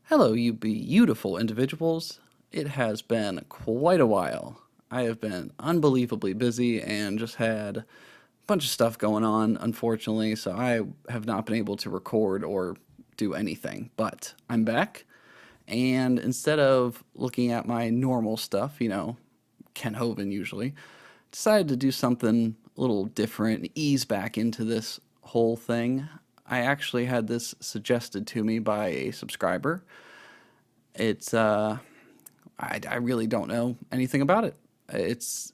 Hello, you beautiful individuals. It has been quite a while. I have been unbelievably busy and just had a bunch of stuff going on, unfortunately, so I have not been able to record or do anything. But I'm back, and instead of looking at my normal stuff, Ken Hovind usually, decided to do something a little different and ease back into this whole thing. I actually had this suggested to me by a subscriber. It's I really don't know anything about it. It's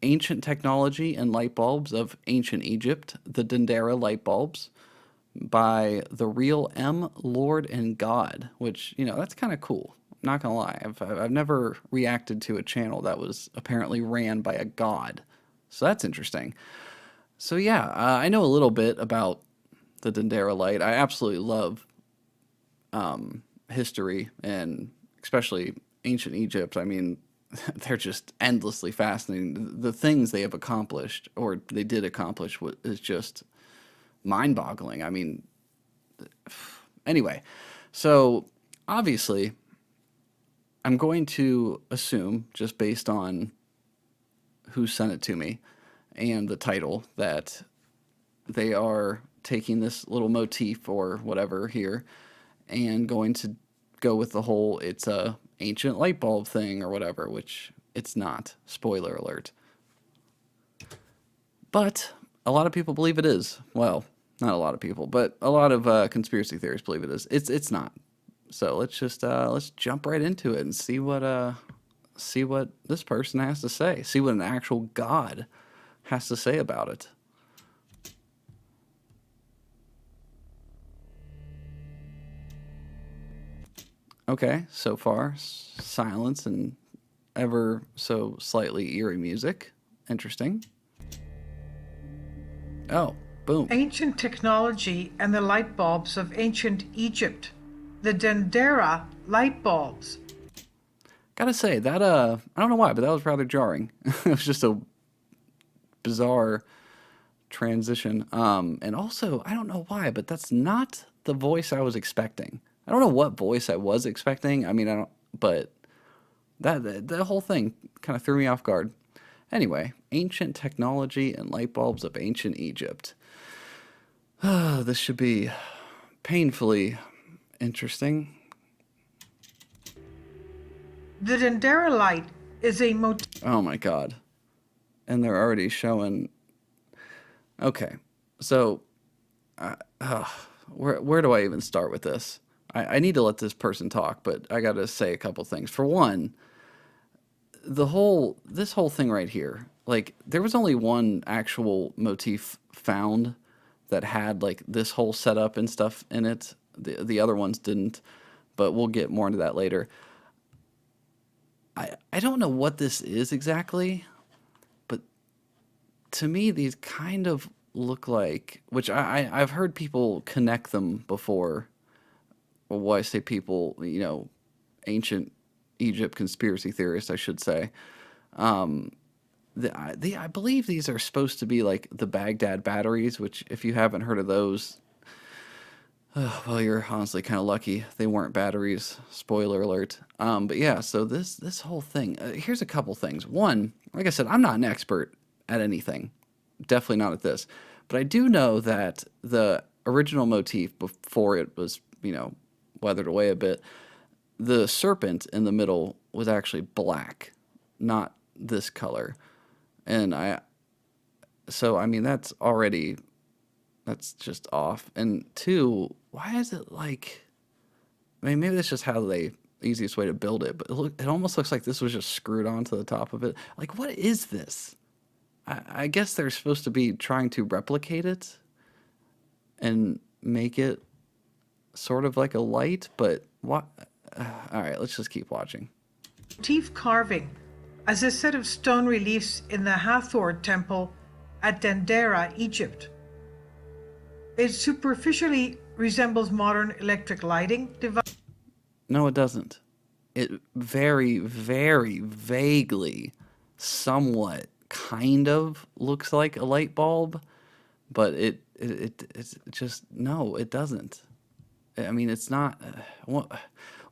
ancient technology and light bulbs of ancient Egypt, the Dendera light bulbs by the real M, Lord and God, which, that's kind of cool. Not gonna lie, I've never reacted to a channel that was apparently ran by a god, so that's interesting. So yeah, I know a little bit about the Dendera light. I absolutely love history and especially ancient Egypt. I mean, they're just endlessly fascinating. The things they have accomplished or they did accomplish is just mind boggling. I mean, anyway, so obviously, I'm going to assume, just based on who sent it to me and the title, that they are taking this little motif or whatever here and going to go with the whole it's a ancient light bulb thing or whatever, which it's not. Spoiler alert. But a lot of people believe it is. Well, not a lot of people, but a lot of conspiracy theorists believe it is. It's not. So let's jump right into it and see what this person has to say. See what an actual god has to say about it. Okay, so far silence and ever so slightly eerie music. Interesting. Oh, boom. Ancient technology and the light bulbs of ancient Egypt. The Dendera light bulbs. Gotta say that I don't know why, but that was rather jarring. It was just a bizarre transition. And also I don't know why, but that's not the voice I was expecting. I don't know what voice I was expecting. I mean, I don't, but that the whole thing kind of threw me off guard. Anyway, ancient technology and light bulbs of ancient Egypt. This should be painfully interesting. The Dendera light is a motif. Oh my god. And they're already showing. Okay, so where do I even start with this? I need to let this person talk, but I gotta say a couple things. For one, this whole thing right here, like there was only one actual motif found that had like this whole setup and stuff in it. The other ones didn't, but we'll get more into that later. I don't know what this is exactly, but to me these kind of look like, which I've heard people connect them before. Well, why I say people, ancient Egypt conspiracy theorists, I should say. Um, I believe these are supposed to be like the Baghdad batteries, which if you haven't heard of those, well, you're honestly kind of lucky they weren't batteries. Spoiler alert. But yeah, so this whole thing. Here's a couple things. One, like I said, I'm not an expert at anything. Definitely not at this, but I do know that the original motif before it was, weathered away a bit, the serpent in the middle was actually black, not this color. And so I mean that's just off. And two, why is it like, I mean, maybe that's just how they, easiest way to build it, but it almost looks like this was just screwed onto the top of it. Like, what is this? I guess they're supposed to be trying to replicate it and make it sort of like a light, but what? All right, let's just keep watching. Motif carving as a set of stone reliefs in the Hathor temple at Dendera, Egypt. It superficially resembles modern electric lighting devices. No, it doesn't. It very, very vaguely, somewhat, kind of looks like a light bulb, but it's just no, it doesn't. I mean, it's not.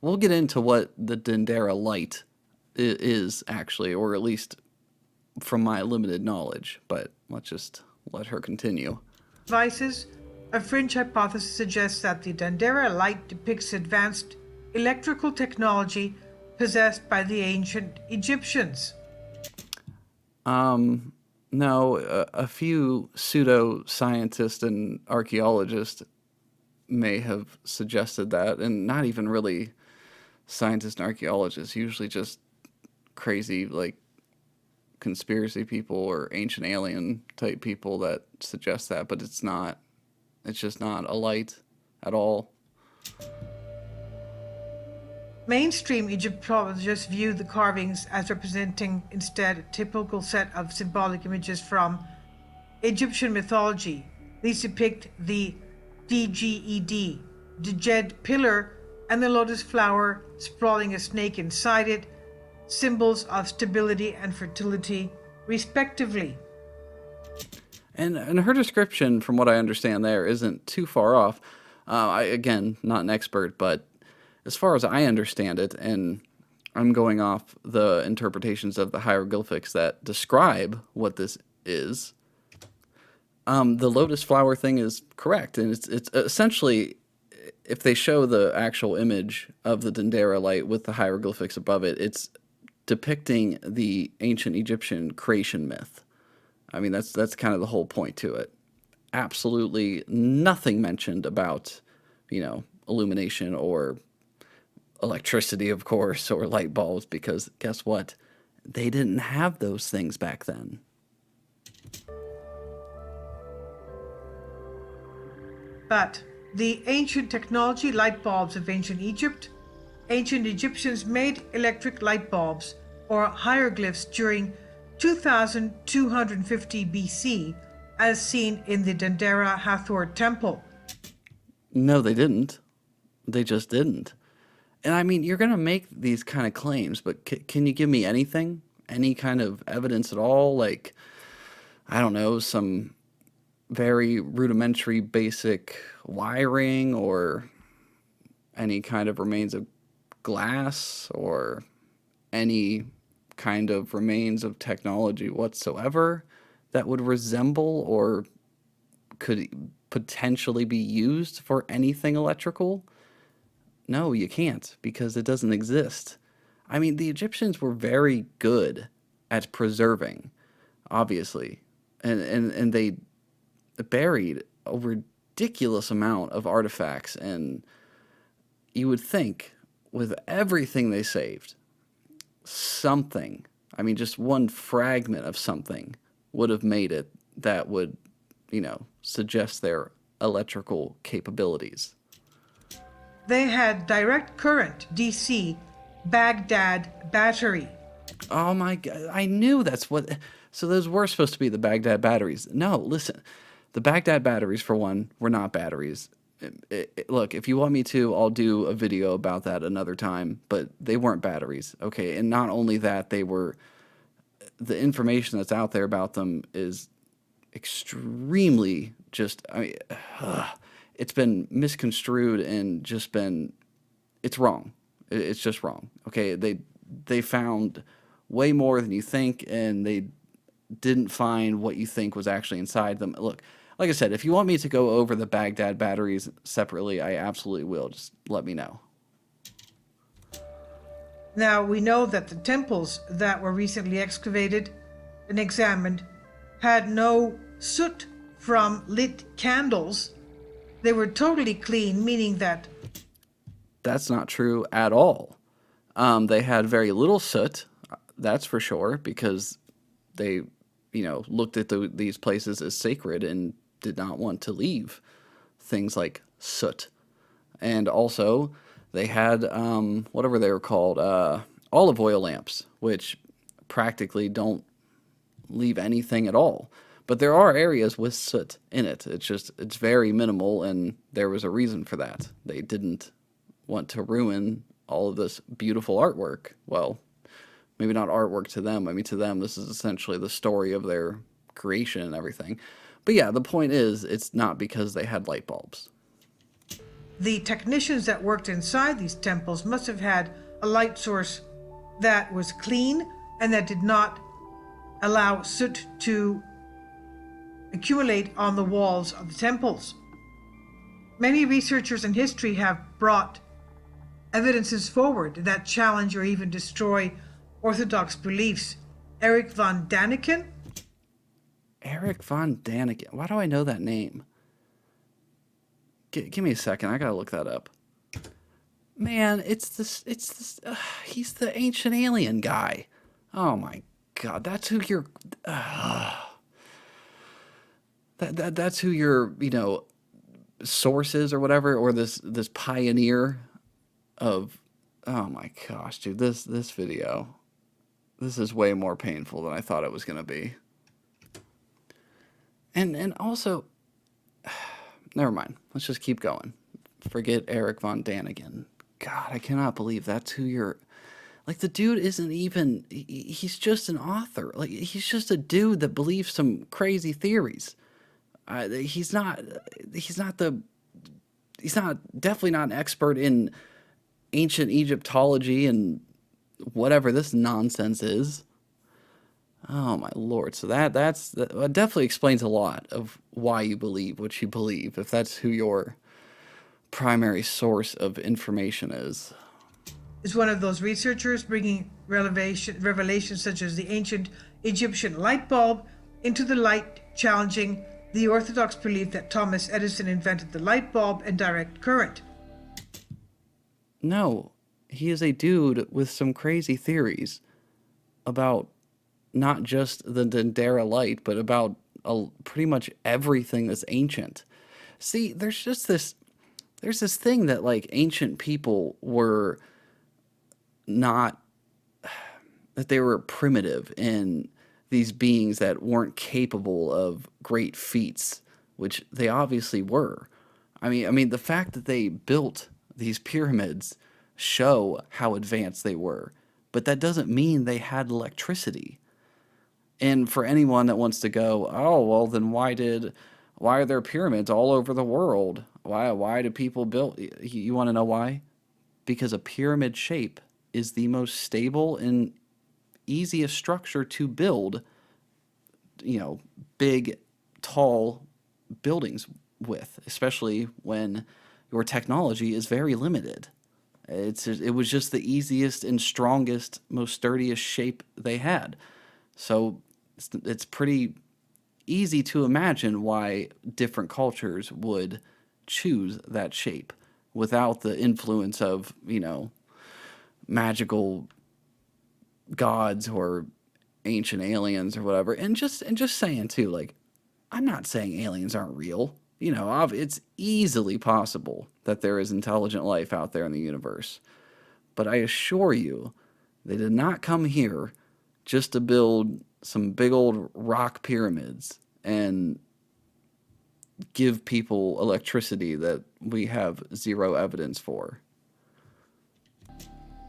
we'll get into what the Dendera Light is actually, or at least from my limited knowledge. But let's just let her continue. Devices, a fringe hypothesis suggests that the Dendera light depicts advanced electrical technology possessed by the ancient Egyptians. No, a few pseudo-scientists and archaeologists may have suggested that, and not even really scientists and archaeologists, usually just crazy, like, conspiracy people or ancient alien type people that suggest that, but it's not. It's just not a light at all. Mainstream Egyptologists view the carvings as representing instead a typical set of symbolic images from Egyptian mythology. These depict the Dged, Djed pillar, and the lotus flower sprawling a snake inside it, symbols of stability and fertility, respectively. And her description, from what I understand, there isn't too far off. Again, not an expert, but as far as I understand it, and I'm going off the interpretations of the hieroglyphics that describe what this is, the lotus flower thing is correct, and it's essentially, if they show the actual image of the Dendera light with the hieroglyphics above it, it's depicting the ancient Egyptian creation myth. I mean, that's kind of the whole point to it. Absolutely nothing mentioned about, illumination or electricity, of course, or light bulbs, because guess what? They didn't have those things back then. But the ancient technology light bulbs of ancient Egypt, ancient Egyptians made electric light bulbs or hieroglyphs during 2250 BC, as seen in the Dendera Hathor temple. No, they didn't. They just didn't. And I mean, you're going to make these kind of claims, but can you give me anything? Any kind of evidence at all? Like, I don't know, some very rudimentary basic wiring or any kind of remains of glass or any kind of remains of technology whatsoever that would resemble or could potentially be used for anything electrical? No, you can't, because it doesn't exist. I mean, the Egyptians were very good at preserving, obviously, and they buried a ridiculous amount of artifacts, and you would think with everything they saved, something, I mean, just one fragment of something would have made it that would, suggest their electrical capabilities. They had direct current, DC, Baghdad Battery. Oh my God, I knew that's what. So those were supposed to be the Baghdad batteries. No, listen, the Baghdad batteries, for one, were not batteries. Look, if you want me to, I'll do a video about that another time, but they weren't batteries, okay? And not only that, the information that's out there about them is extremely just, it's been misconstrued and just been, it's wrong. It's just wrong, okay? They found way more than you think, and they didn't find what you think was actually inside them. Look, like I said, if you want me to go over the Baghdad batteries separately, I absolutely will. Just let me know. Now, we know that the temples that were recently excavated and examined had no soot from lit candles. They were totally clean, meaning that That's not true at all. They had very little soot, that's for sure, because they, looked at these places as sacred and did not want to leave things like soot. And also, they had whatever they were called, olive oil lamps, which practically don't leave anything at all. But there are areas with soot in it. It's very minimal, and there was a reason for that. They didn't want to ruin all of this beautiful artwork. Well, maybe not artwork to them. I mean, to them, this is essentially the story of their creation and everything. But yeah, the point is, it's not because they had light bulbs. The technicians that worked inside these temples must have had a light source that was clean and that did not allow soot to accumulate on the walls of the temples. Many researchers in history have brought evidences forward that challenge or even destroy Orthodox beliefs. Eric von Daniken. Eric von Daniken. Why do I know that name? Give me a second. I gotta look that up. Man, it's this. He's the ancient alien guy. Oh my God, that's who you're. That's who your source is or whatever, or this pioneer of. Oh my gosh, dude, this video. This is way more painful than I thought it was gonna be. And also, never mind. Let's just keep going. Forget Eric von Daniken. God, I cannot believe that's who you're. Like, the dude isn't even. He's just an author. Like, he's just a dude that believes some crazy theories. He's not. He's not the. He's not definitely not an expert in ancient Egyptology and whatever this nonsense is. Oh my Lord! So that definitely explains a lot of why you believe what you believe. If that's who your primary source of information is one of those researchers bringing revelations such as the ancient Egyptian light bulb into the light, challenging the Orthodox belief that Thomas Edison invented the light bulb and direct current. No, he is a dude with some crazy theories about not just the Dendera light, but about pretty much everything that's ancient. See, there's this thing that, like, ancient people were not, that they were primitive and these beings that weren't capable of great feats, which they obviously were. I mean, the fact that they built these pyramids show how advanced they were, but that doesn't mean they had electricity. And for anyone that wants to go, oh, well, then why are there pyramids all over the world? Why do people build? You want to know why? Because a pyramid shape is the most stable and easiest structure to build, big, tall buildings with, especially when your technology is very limited. It was just the easiest and strongest, most sturdiest shape they had. So it's pretty easy to imagine why different cultures would choose that shape without the influence of, magical gods or ancient aliens or whatever. And just saying too, like, I'm not saying aliens aren't real. It's easily possible that there is intelligent life out there in the universe. But I assure you, they did not come here just to build some big old rock pyramids and give people electricity that we have zero evidence for.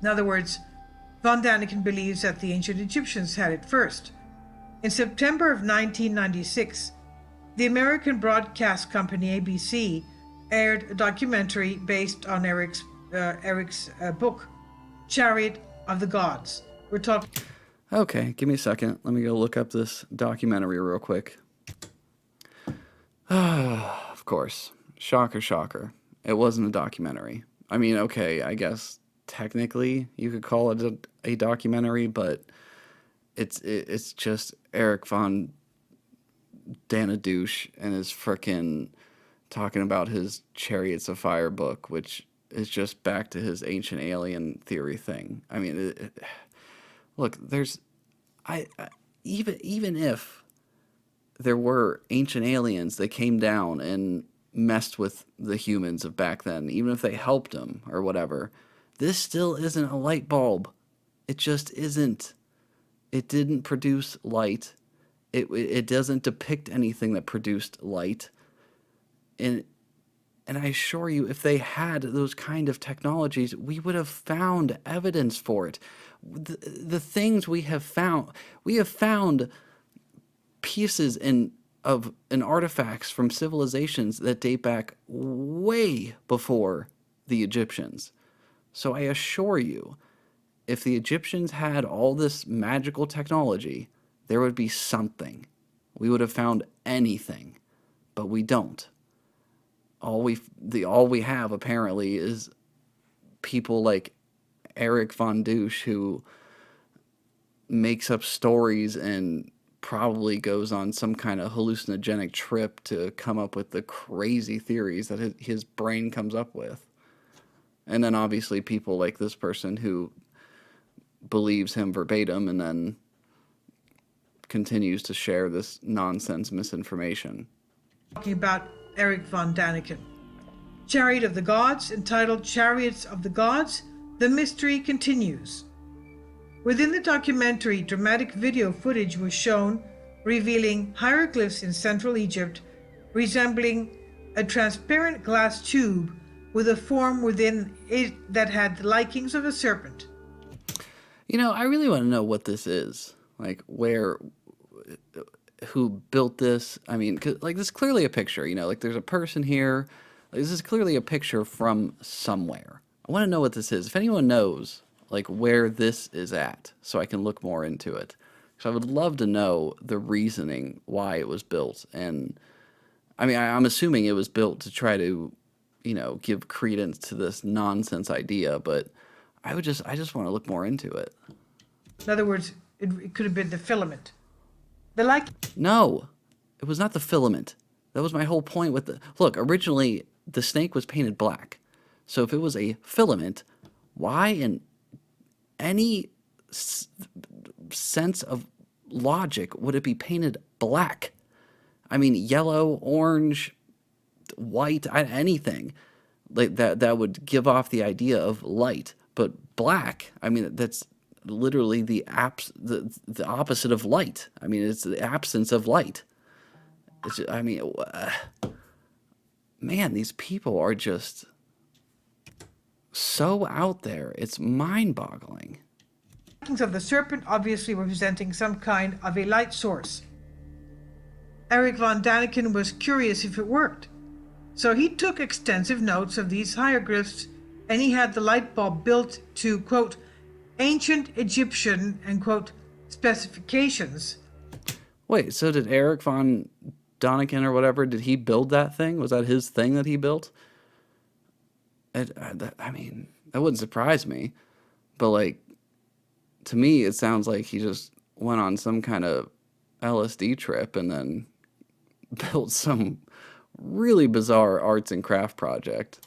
In other words, von Daniken believes that the ancient Egyptians had it first. In September of 1996, the American broadcast company ABC aired a documentary based on Eric's book, Chariot of the Gods. We're talking. Okay, give me a second. Let me go look up this documentary real quick. Of course. Shocker, shocker. It wasn't a documentary. I mean, okay, I guess technically you could call it a documentary, but it's just Eric von Danadouche and his frickin' talking about his Chariots of Fire book, which is just back to his ancient alien theory thing. I mean, look, even if there were ancient aliens that came down and messed with the humans of back then, even if they helped them or whatever, this still isn't a light bulb. It just isn't. It didn't produce light. It doesn't depict anything that produced light. And I assure you, if they had those kind of technologies, we would have found evidence for it. The things we have found pieces and and artifacts from civilizations that date back way before the Egyptians. So I assure you, if the Egyptians had all this magical technology, there would be something. We would have found anything, but we don't. All we have apparently is people like Eric Von Douche who makes up stories and probably goes on some kind of hallucinogenic trip to come up with the crazy theories that his brain comes up with. And then obviously people like this person who believes him verbatim and then continues to share this nonsense misinformation. Talking about Eric von Daniken. Chariot of the Gods, entitled Chariots of the Gods, the mystery continues. Within the documentary, dramatic video footage was shown revealing hieroglyphs in Central Egypt resembling a transparent glass tube with a form within it that had the likings of a serpent. You know, I really want to know what this is. Like, who built this? I mean, 'cause, like, this is clearly a picture, like, there's a person here. Like, this is clearly a picture from somewhere. I want to know what this is. If anyone knows, like, where this is at, so I can look more into it. So I would love to know the reasoning why it was built. And, I mean, I'm assuming it was built to try to, give credence to this nonsense idea, but I just want to look more into it. In other words, it could have been the filament. No, it was not the filament. That was my whole point with look, originally the snake was painted black. So if it was a filament, why in any sense of logic would it be painted black? I mean, yellow, orange, white, anything like that would give off the idea of light. But black, I mean, that's literally the opposite of light. I mean, it's the absence of light. Man, these people are just so out there. It's mind-boggling. Likings of the serpent obviously representing some kind of a light source. Eric von Daniken was curious if it worked. So he took extensive notes of these hieroglyphs and he had the light bulb built to, quote, ancient Egyptian, end quote, specifications. Wait, so did Eric von Daniken or whatever, did he build that thing? Was that his thing that he built? I mean, that wouldn't surprise me. But, like, to me, it sounds like he just went on some kind of LSD trip and then built some really bizarre arts and craft project.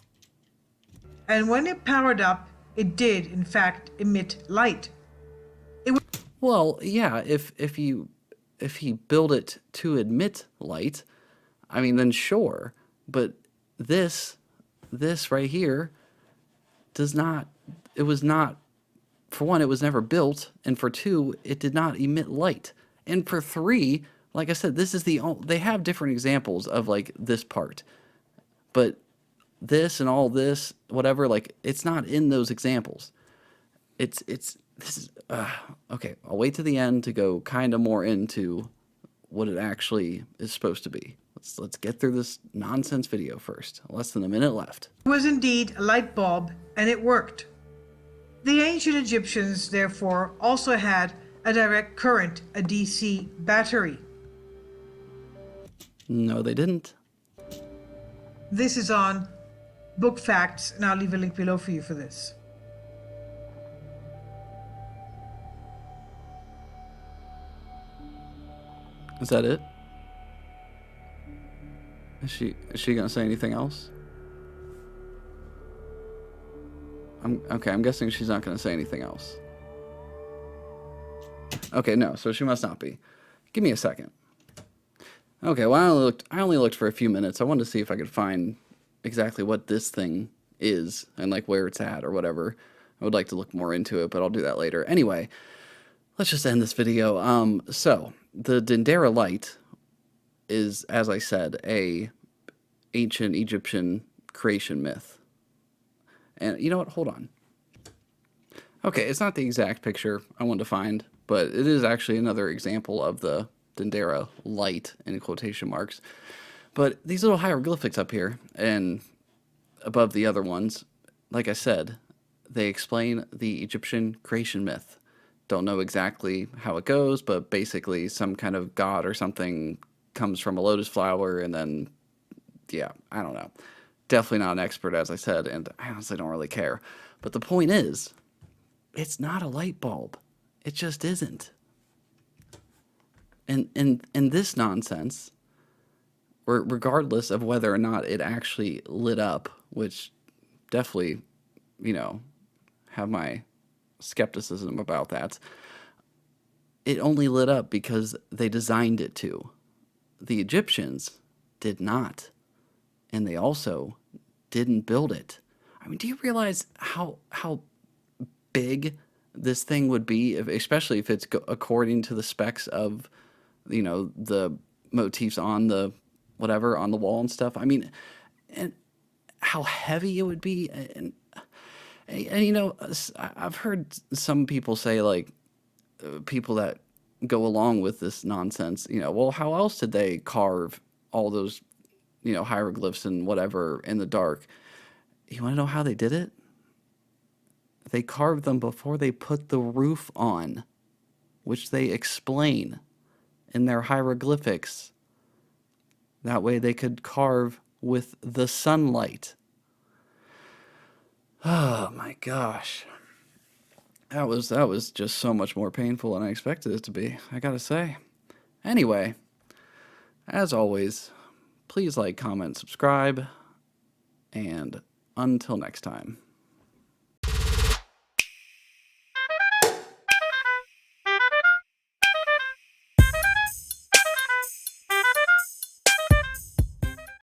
And when it powered up, it did, in fact, emit light. Well, yeah, if he built it to emit light, I mean, then sure. But this right here does not, it was not, for one, it was never built, and for two, it did not emit light. And for three, like I said, this is they have different examples of, like, this part. But this and all this, whatever, like, it's not in those examples. This is, okay, I'll wait to the end to go kind of more into what it actually is supposed to be. Let's get through this nonsense video first. Less than a minute left. It was indeed a light bulb, and it worked. The ancient Egyptians, therefore, also had a direct current, a DC battery. No, they didn't. This is on Book Facts, and I'll leave a link below for you for this. Is that it? Is she gonna say anything else? I'm guessing she's not gonna say anything else. Okay, no, so she must not be. Give me a second. Okay, well, I only looked for a few minutes. I wanted to see if I could find exactly what this thing is and, like, where it's at or whatever. I would like to look more into it, but I'll do that later. Anyway, let's just end this video. So the Dendera Light is, as I said, a ancient Egyptian creation myth. And you know what? Hold on. Okay, it's not the exact picture I wanted to find, but it is actually another example of the Dendera Light in quotation marks. But these little hieroglyphics up here and above the other ones, like I said, they explain the Egyptian creation myth. Don't know exactly how it goes, but basically some kind of god or something comes from a lotus flower and then, yeah, I don't know. Definitely not an expert, as I said, and I honestly don't really care. But the point is, it's not a light bulb. It just isn't. And in this nonsense, regardless of whether or not it actually lit up, which definitely, you know, have my skepticism about that, it only lit up because they designed it to. The Egyptians did not. And they also didn't build it. I mean, do you realize how big this thing would be, especially if it's according to the specs of, the motifs on the whatever on the wall and stuff? I mean, and how heavy it would be, and I've heard some people say, like, people that go along with this nonsense, well, how else did they carve all those, hieroglyphs and whatever in the dark? You want to know how they did it? They carved them before they put the roof on, which they explain in their hieroglyphics. That way they could carve with the sunlight. Oh my gosh. That was just so much more painful than I expected it to be, I gotta say. Anyway, as always, please like, comment, subscribe, and until next time.